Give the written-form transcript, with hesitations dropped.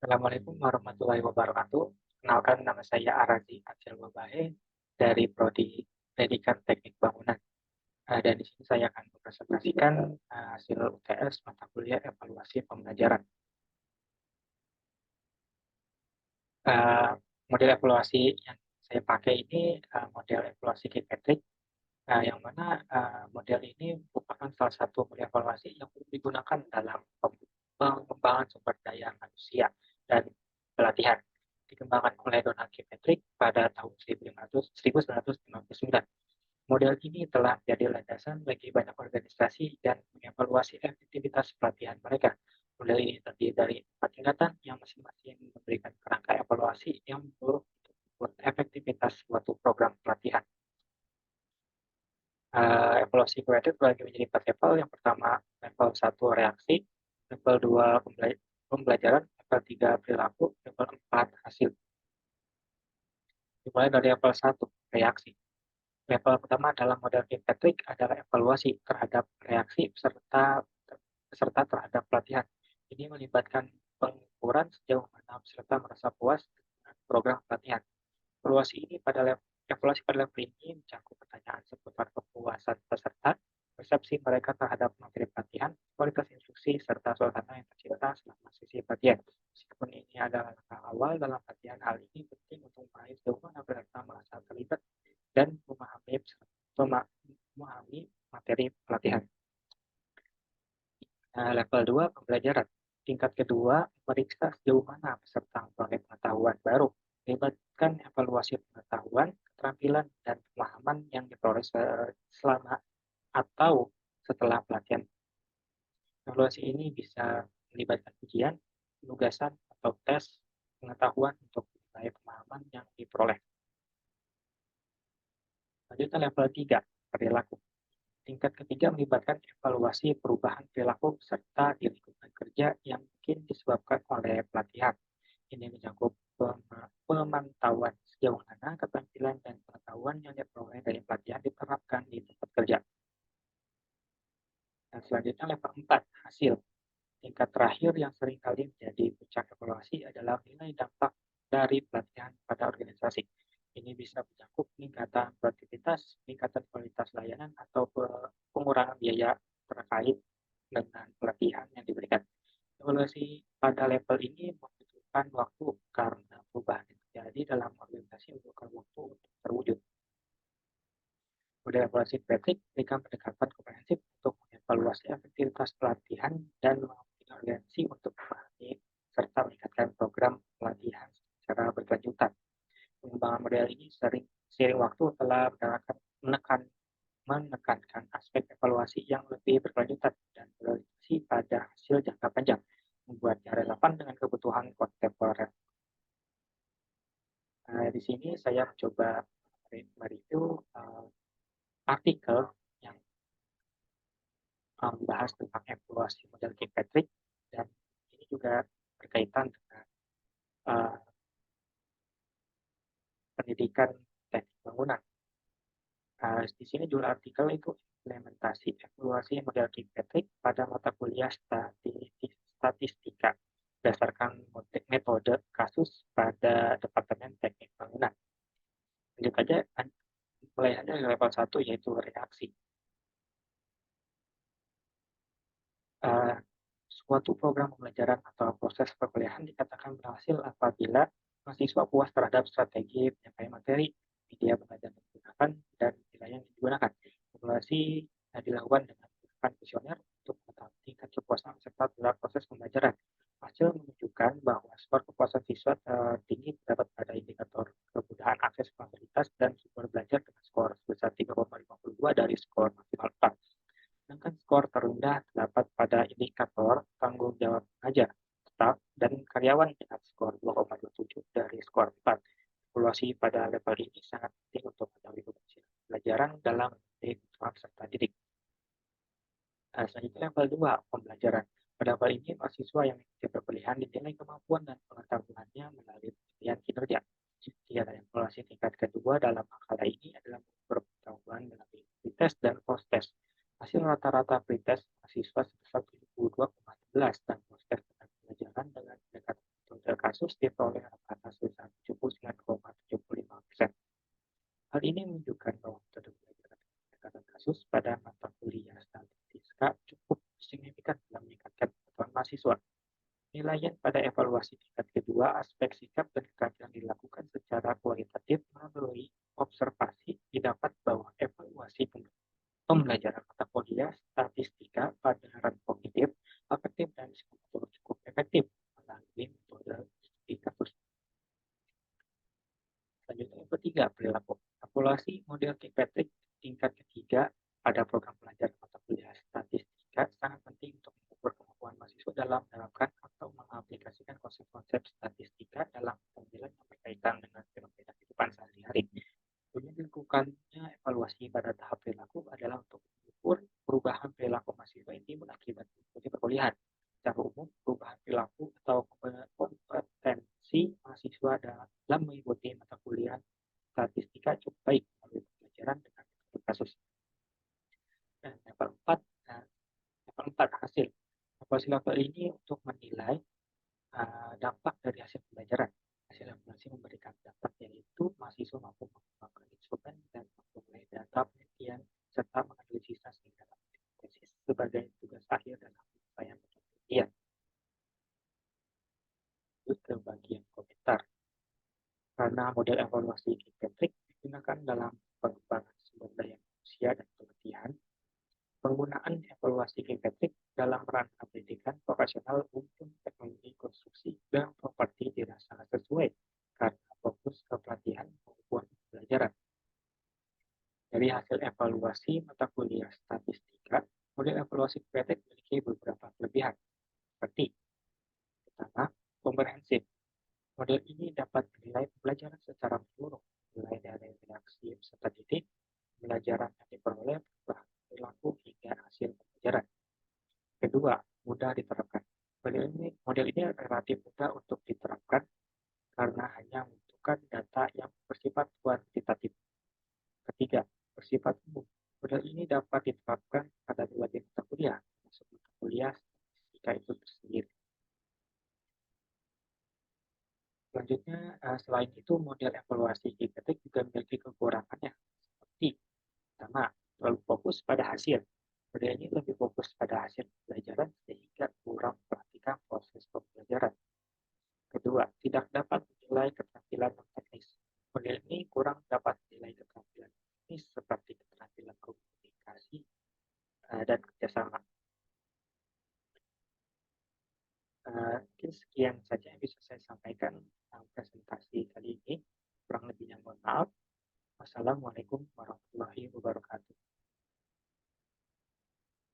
Assalamualaikum warahmatullahi wabarakatuh. Kenalkan, nama saya Arazi Acil Wabahe dari Prodi Pendidikan Teknik Bangunan. Dan di sini saya akan mempresentasikan hasil UTS mata kuliah evaluasi pembelajaran. Eh, Model evaluasi yang saya pakai ini model evaluasi Kirkpatrick, yang mana model ini merupakan salah satu model evaluasi yang digunakan dalam pengembangan sumber daya manusia dan pelatihan, dikembangkan oleh Donald Kirkpatrick pada tahun 1959. Model ini telah menjadi landasan bagi banyak organisasi dan mengevaluasi efektivitas pelatihan mereka. Model ini terdiri dari 4 tingkatan yang masing-masing memberikan kerangka evaluasi yang mengukur efektivitas suatu program pelatihan. Evaluasi kualitatif terbagi menjadi 4 level. Yang pertama, level 1 reaksi, level 2 pembelajaran, level 3 perilaku, level 4 hasil. Dimulai dari level 1, reaksi. Level pertama dalam model Kirkpatrick adalah evaluasi terhadap reaksi peserta terhadap pelatihan. Ini melibatkan pengukuran sejauh mana peserta merasa puas dengan program pelatihan. Evaluasi pada level ini mencakup pertanyaan seputar kepuasan peserta, persepsi mereka terhadap materi pelatihan, kualitas instruksi, serta suasana yang tercipta selama sesi pelatihan. Meskipun ini adalah langkah awal dalam pelatihan, hal ini penting untuk mengetahui sejauh mana peserta merasa terlibat dan memahami materi pelatihan. Level 2, pembelajaran. Tingkat kedua, memeriksa sejauh mana peserta memperoleh pengetahuan baru, melibatkan evaluasi pengetahuan, keterampilan, dan pemahaman yang diperoleh selama atau setelah pelatihan. Evaluasi ini bisa melibatkan ujian, penugasan, atau tes pengetahuan untuk menilai pemahaman yang diperoleh. Selanjutnya level 3, perilaku. Tingkat ketiga melibatkan evaluasi perubahan perilaku serta di lingkungan kerja yang mungkin disebabkan oleh pelatihan. Ini mencakup pemantauan sejauh mana keterampilan dan pengetahuan yang diperoleh dari pelatihan diterapkan di tempat kerja. Dan selanjutnya level 4, hasil. Tingkat terakhir yang seringkali menjadi puncak evaluasi adalah nilai dampak dari pelatihan pada organisasi. Ini bisa mencakup peningkatan produktivitas, peningkatan kualitas layanan, atau pengurangan biaya terkait dengan pelatihan yang diberikan. Evaluasi pada level ini membutuhkan waktu karena perubahan yang terjadi dalam organisasi membutuhkan waktu untuk terwujud. Model evaluasi Patrick memberikan pendekatan komprehensif untuk mengevaluasi efektivitas pelatihan dan mengambil urgensi untuk memahami serta meningkatkan program pelatihan secara berkelanjutan. Pengembangan model ini seiring waktu telah menekankan aspek evaluasi yang lebih berkelanjutan dan berorientasi pada hasil jangka panjang, membuatnya relevan dengan kebutuhan kontemporer. Di sini saya mencoba mereview artikel yang membahas tentang evaluasi model Kirkpatrick, dan ini juga berkaitan dengan uh, pendidikan teknik bangunan. Di sini judul artikel itu implementasi evaluasi model Kirkpatrick pada mata kuliah statistika berdasarkan metode kasus pada Departemen Teknik Bangunan. Lanjut aja, mulai dari level 1 yaitu reaksi. Suatu program pembelajaran atau proses perkuliahan dikatakan berhasil apabila mahasiswa puas terhadap strategi penyampaian materi, media belajar yang digunakan, dan nilai yang digunakan. Evaluasi dilakukan dengan menggunakan kuesioner untuk mengetahui tingkat kepuasan peserta dalam proses pembelajaran. Hasil menunjukkan bahwa skor kepuasan siswa tinggi terdapat pada indikator kemudahan akses fasilitas dan sumber belajar dengan skor sebesar 3,52 dari skor maksimal 4. Sedangkan skor terendah terdapat pada indikator tanggung jawab pengajar, staf, dan karyawan dengan skor 2,27 dari skor 4. Evaluasi pada level ini sangat penting untuk mengetahui keberhasilan pelajaran dalam kebutuhan peserta didik. Selanjutnya level 2, pembelajaran. Pada level ini, mahasiswa yang mengikuti perkuliahan dinilai kemampuan dan pengetahuannya melalui penilaian kinerja. Kegiatan evaluasi tingkat kedua dalam makalah ini adalah pengetahuan melalui pretest dan post-test. Hasil rata-rata pretest mahasiswa sebesar 72,11 dan post-test dengan pelajaran dengan pendekatan metode kasus diperoleh rata-rata sebesar 79,75%. Hal ini menunjukkan bahwa metode pembelajaran pendekatan kasus pada mata kuliah statistika cukup signifikan dalam meningkatkan pengetahuan mahasiswa. Penilaian pada evaluasi tingkat kedua, aspek sikap dan keterampilan dilakukan secara kualitatif melalui observasi. Didapat bahwa evaluasi pembelajaran mata kuliah statistika pada kognitif, afektif, dan psikomotor cukup efektif melalui metode studi kasus. Selanjutnya yang ketiga, perilaku. Evaluasi model Kirkpatrick tingkat ketiga pada program pelajaran mata kuliah statistika sangat penting untuk mengukur kemampuan mahasiswa dalam menerapkan atau mengaplikasikan konsep-konsep statistika dalam pemilihan yang berkaitan dengan fenomena kehidupan sehari-hari. Tujuan dilakukannya evaluasi pada tahap perilaku adalah untuk mengukur perubahan perilaku mahasiswa yang timbul akibat mengikuti perkuliahan. Secara umum, perubahan perilaku atau kompetensi mahasiswa dalam mengikuti mata kuliah statistika cukup baik melalui pembelajaran dengan metode kasus. Dan level 4 hasil. Level ini untuk menilai dampak dari hasil pembelajaran. Hasil evaluasi memberikan dampak yaitu mahasiswa mampu mengembangkan instrumen dan memperoleh data penelitian serta menganalisis hasil dalam tesis sebagai tugas akhir dalam penyelesaian penelitian. Lanjut ke bagian komentar. Karena model evaluasi Kirkpatrick digunakan dalam pengembangan sumber daya manusia dan pelatihan, penggunaan evaluasi Kirkpatrick dalam rangka pendidikan profesional untuk teknologi konstruksi dan properti dirasa sesuai karena fokus ke pelatihan maupun pembelajaran. Dari hasil evaluasi mata kuliah statistika, model evaluasi Kirkpatrick memiliki beberapa kelebihan, seperti pertama, komprehensif. Model ini dapat menilai pembelajaran secara menyeluruh, mulai dari reaksi peserta didik, pembelajaran yang diperoleh, perubahan perilaku hingga hasil pembelajaran. Kedua, mudah diterapkan. Model ini relatif mudah untuk diterapkan karena hanya membutuhkan data yang bersifat kuantitatif. Ketiga, bersifat umum. Model ini dapat diterapkan pada berbagai mata kuliah, termasuk mata kuliah statistika itu tersendiri. Selanjutnya, selain itu, model evaluasi Kirkpatrick juga memiliki kekurangannya, seperti pertama, terlalu fokus pada hasil. Model ini lebih fokus pada hasil pembelajaran sehingga kurang memperhatikan proses pembelajaran. Kedua, tidak dapat menilai keterampilan teknis. Model ini kurang dapat menilai keterampilan teknis seperti keterampilan komunikasi dan kerjasama. Mungkin sekian saja yang bisa saya sampaikan tentang presentasi kali ini. Kurang lebihnya mohon maaf. Wassalamualaikum warahmatullahi wabarakatuh.